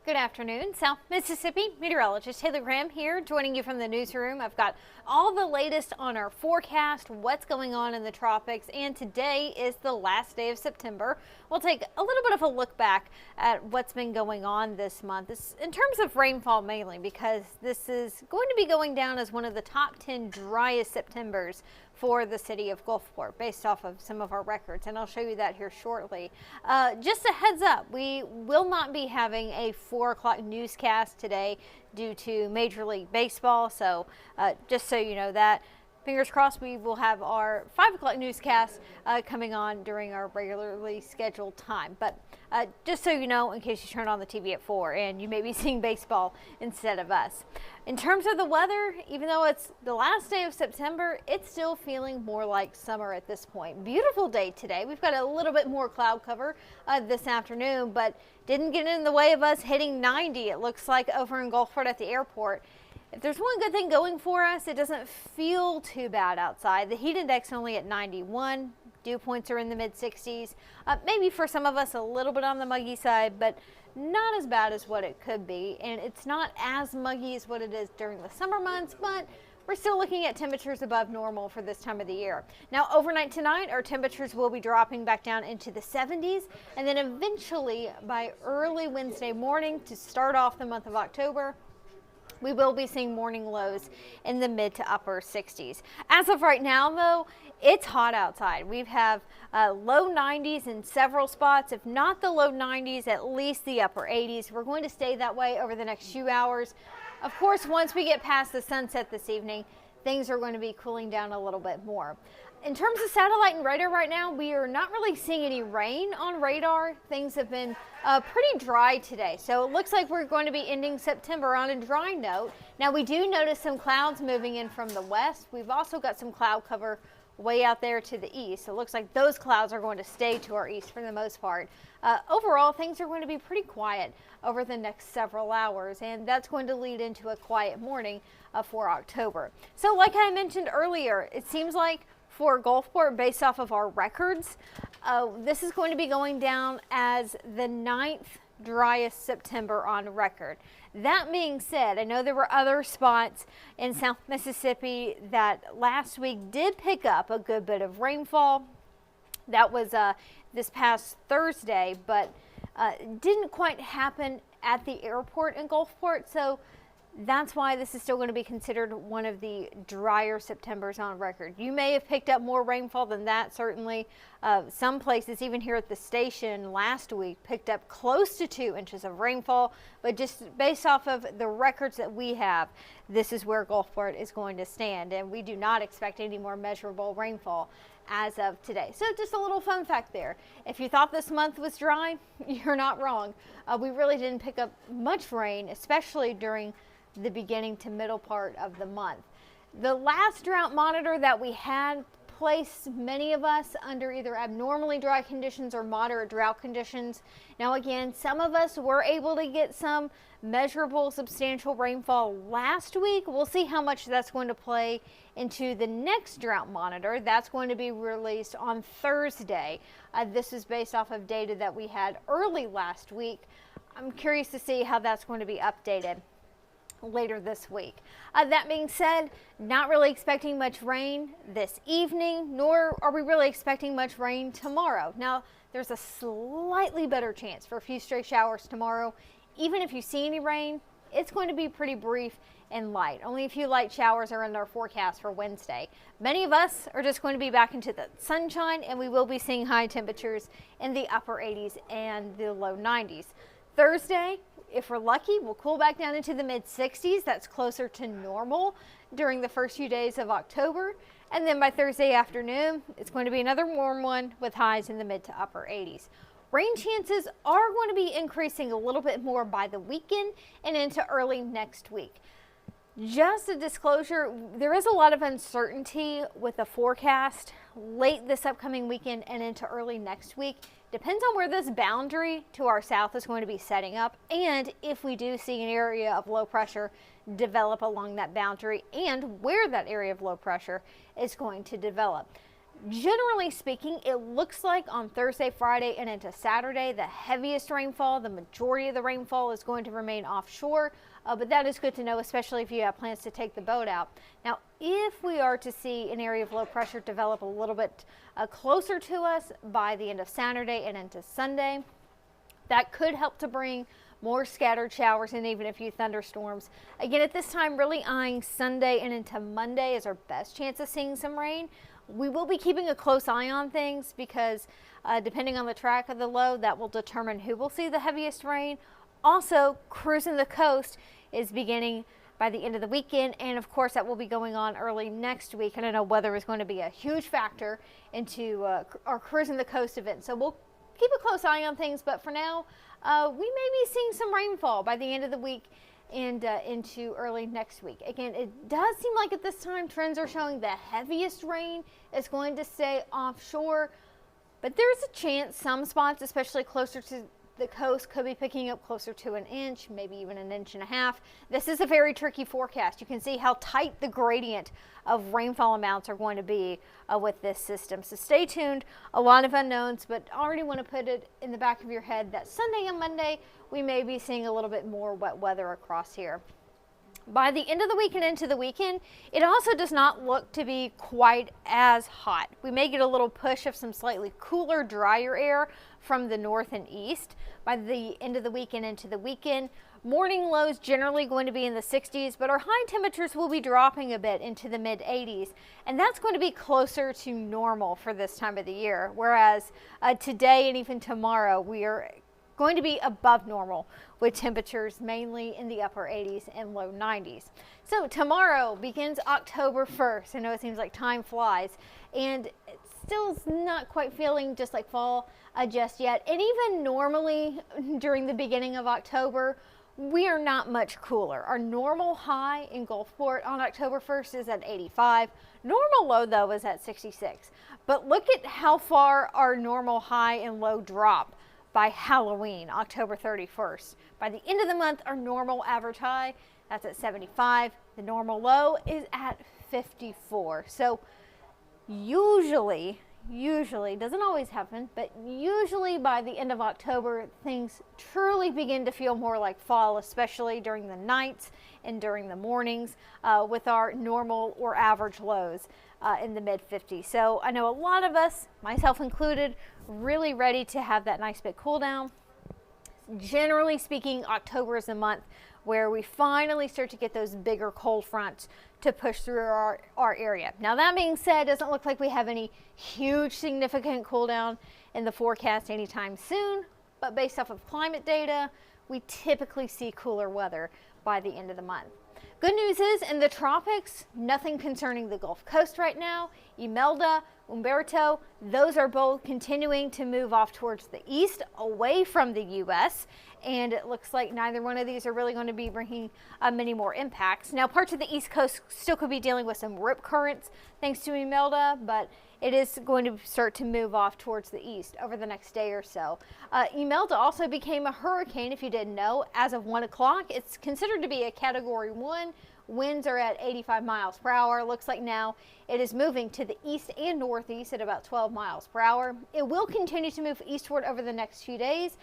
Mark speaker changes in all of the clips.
Speaker 1: Good afternoon, South Mississippi. Meteorologist Taylor Graham here, joining you from the newsroom. I've got all the latest on our forecast, what's going on in the tropics, and today is the last day of September. We'll take a little bit of a look back at what's been going on this month. This, in terms of rainfall mainly, because this is going to be going down as one of the top 10 driest Septembers for the city of Gulfport based off of some of our records, and I'll show you that here shortly. Just a heads up, we will not be having a 4 o'clock newscast today due to Major League Baseball, so just so you know that. Fingers crossed we will have our 5 o'clock newscast coming on during our regularly scheduled time. But just so you know, in case you turn on the TV at 4 and you may be seeing baseball instead of us. In terms of the weather, even though it's the last day of September, it's still feeling more like summer at this point. Beautiful day today. We've got a little bit more cloud cover this afternoon, but didn't get in the way of us hitting 90, it looks like, over in Gulfport at the airport. If there's one good thing going for us, it doesn't feel too bad outside. The heat index only at 91. Dew points are in the mid-60s. Maybe for some of us a little bit on the muggy side, but not as bad as what it could be. And it's not as muggy as what it is during the summer months, but we're still looking at temperatures above normal for this time of the year. Now, overnight tonight, our temperatures will be dropping back down into the 70s, and then eventually by early Wednesday morning to start off the month of October, we will be seeing morning lows in the mid to upper 60s. As of right now, though, it's hot outside. We have low 90s in several spots. If not the low 90s, at least the upper 80s. We're going to stay that way over the next few hours. Of course, once we get past the sunset this evening, things are going to be cooling down a little bit more. In terms of satellite and radar right now, we are not really seeing any rain on radar. Things have been pretty dry today, so it looks like we're going to be ending September on a dry note. Now, we do notice some clouds moving in from the west. We've also got some cloud cover way out there to the east. So it looks like those clouds are going to stay to our east for the most part. Overall, things are going to be pretty quiet over the next several hours, and that's going to lead into a quiet morning for October. So like I mentioned earlier, it seems like for Gulfport, based off of our records, this is going to be going down as the 9th driest September on record. That being said, I know there were other spots in South Mississippi that last week did pick up a good bit of rainfall. That was this past Thursday, but didn't quite happen at the airport in Gulfport, so that's why this is still going to be considered one of the drier Septembers on record. You may have picked up more rainfall than that, certainly. Some places, even here at the station last week, picked up close to 2 inches of rainfall, but just based off of the records that we have, this is where Gulfport is going to stand, and we do not expect any more measurable rainfall as of today. So just a little fun fact there. If you thought this month was dry, you're not wrong. We really didn't pick up much rain, especially during the beginning to middle part of the month. The last drought monitor that we had placed many of us under either abnormally dry conditions or moderate drought conditions. Now again, some of us were able to get some measurable substantial rainfall last week. We'll see how much that's going to play into the next drought monitor. That's going to be released on Thursday. This is based off of data that we had early last week. I'm curious to see how that's going to be updated later this week. That being said, not really expecting much rain this evening, nor are we really expecting much rain tomorrow. Now, there's a slightly better chance for a few stray showers tomorrow. Even if you see any rain, it's going to be pretty brief and light. Only a few light showers are in our forecast for Wednesday. Many of us are just going to be back into the sunshine, and we will be seeing high temperatures in the upper 80s and the low 90s. Thursday, if we're lucky, we'll cool back down into the mid-60s. That's closer to normal during the first few days of October. And then by Thursday afternoon, it's going to be another warm one with highs in the mid to upper 80s. Rain chances are going to be increasing a little bit more by the weekend and into early next week. Just a disclosure, there is a lot of uncertainty with the forecast late this upcoming weekend and into early next week. Depends on where this boundary to our south is going to be setting up, and if we do see an area of low pressure develop along that boundary and where that area of low pressure is going to develop. Generally speaking, it looks like on Thursday, Friday, and into Saturday, the heaviest rainfall, the majority of the rainfall is going to remain offshore. But that is good to know, especially if you have plans to take the boat out. Now, if we are to see an area of low pressure develop a little bit closer to us by the end of Saturday and into Sunday, that could help to bring more scattered showers and even a few thunderstorms. Again, at this time, really eyeing Sunday and into Monday as our best chance of seeing some rain. We will be keeping a close eye on things because depending on the track of the low, that will determine who will see the heaviest rain. Also, cruising the coast is beginning by the end of the weekend, and of course that will be going on early next week. And I know weather is going to be a huge factor into our cruising the coast event, so we'll keep a close eye on things. But for now, we may be seeing some rainfall by the end of the week and into early next week. Again, it does seem like at this time trends are showing the heaviest rain is going to stay offshore, but there's a chance some spots, especially closer to the coast, could be picking up closer to an inch, maybe even an inch and a half. This is a very tricky forecast. You can see how tight the gradient of rainfall amounts are going to be with this system. So stay tuned. A lot of unknowns, but already want to put it in the back of your head that Sunday and Monday, we may be seeing a little bit more wet weather across here. By the end of the week and into the weekend, it also does not look to be quite as hot. We may get a little push of some slightly cooler, drier air from the north and east. By the end of the week and into the weekend, morning lows generally going to be in the 60s, but our high temperatures will be dropping a bit into the mid 80s, and that's going to be closer to normal for this time of the year. Whereas today and even tomorrow, we are going to be above normal with temperatures mainly in the upper 80s and low 90s. So tomorrow begins October 1st. I know it seems like time flies, and it's still not quite feeling just like fall just yet. And even normally during the beginning of October, we are not much cooler. Our normal high in Gulfport on October 1st is at 85. Normal low though is at 66. But look at how far our normal high and low drop by Halloween, October 31st. By the end of the month, our normal average high, that's at 75. The normal low is at 54. So usually, doesn't always happen, but usually by the end of October, things truly begin to feel more like fall, especially during the nights and during the mornings with our normal or average lows in the mid 50s. So I know a lot of us, myself included, really ready to have that nice bit cool down. Generally speaking, October is a month where we finally start to get those bigger cold fronts to push through our area. Now that being said, it doesn't look like we have any huge significant cool down in the forecast anytime soon, but based off of climate data, we typically see cooler weather by the end of the month. Good news is in the tropics, nothing concerning the Gulf Coast right now. Imelda, Umberto, those are both continuing to move off towards the east, away from the U.S., and it looks like neither one of these are really going to be bringing many more impacts. Now, parts of the East Coast still could be dealing with some rip currents thanks to Imelda, but it is going to start to move off towards the east over the next day or so. Imelda also became a hurricane, if you didn't know, as of 1 o'clock. It's considered to be a Category 1. Winds are at 85 miles per hour. Looks like now it is moving to the east and northeast at about 12 miles per hour. It will continue to move eastward over the next few days,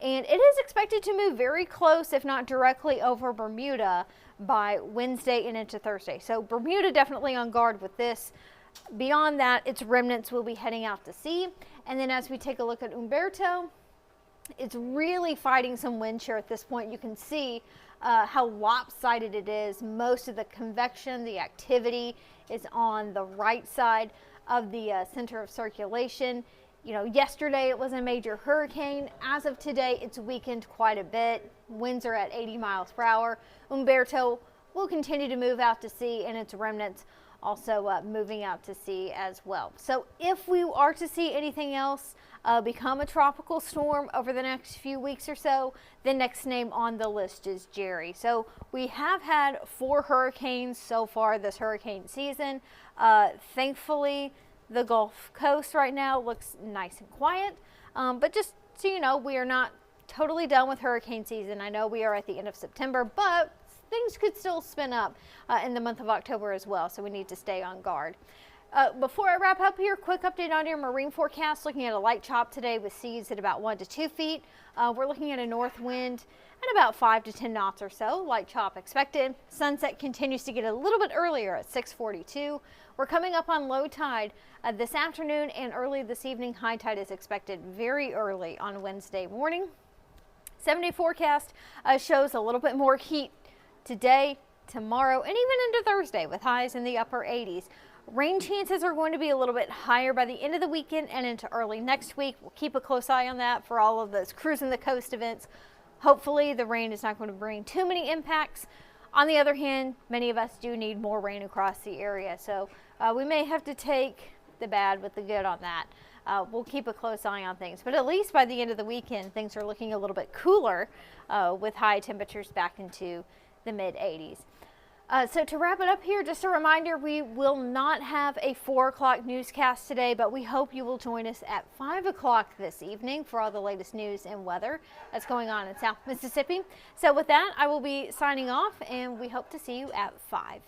Speaker 1: and it is expected to move very close, if not directly over Bermuda by Wednesday and into Thursday. So Bermuda definitely on guard with this. Beyond that, its remnants will be heading out to sea. And then as we take a look at Umberto, it's really fighting some wind shear at this point. You can see how lopsided it is. Most of the convection, the activity is on the right side of the center of circulation. You know, yesterday it was a major hurricane. As of today, it's weakened quite a bit. Winds are at 80 miles per hour. Umberto will continue to move out to sea, and its remnants also moving out to sea as well. So if we are to see anything else become a tropical storm over the next few weeks or so, the next name on the list is Jerry. So we have had 4 hurricanes so far this hurricane season. Thankfully, the Gulf Coast right now looks nice and quiet, but just so you know, we are not totally done with hurricane season. I know we are at the end of September, but things could still spin up in the month of October as well, so we need to stay on guard. Before I wrap up here, quick update on your marine forecast. Looking at a light chop today with seas at about 1 to 2 feet. We're looking at a north wind at about 5 to 10 knots or so. Light chop expected. Sunset continues to get a little bit earlier at 6:42. We're coming up on low tide this afternoon and early this evening. High tide is expected very early on Wednesday morning. 7-day forecast shows a little bit more heat today, tomorrow, and even into Thursday with highs in the upper 80s. Rain chances are going to be a little bit higher by the end of the weekend and into early next week. We'll keep a close eye on that for all of those cruising the coast events. Hopefully the rain is not going to bring too many impacts. On the other hand, many of us do need more rain across the area, so we may have to take the bad with the good on that. We'll keep a close eye on things, but at least by the end of the weekend, things are looking a little bit cooler with high temperatures back into the mid 80s. So to wrap it up here, just a reminder, we will not have a 4 o'clock newscast today, but we hope you will join us at 5 o'clock this evening for all the latest news and weather that's going on in South Mississippi. So with that, I will be signing off, and we hope to see you at 5.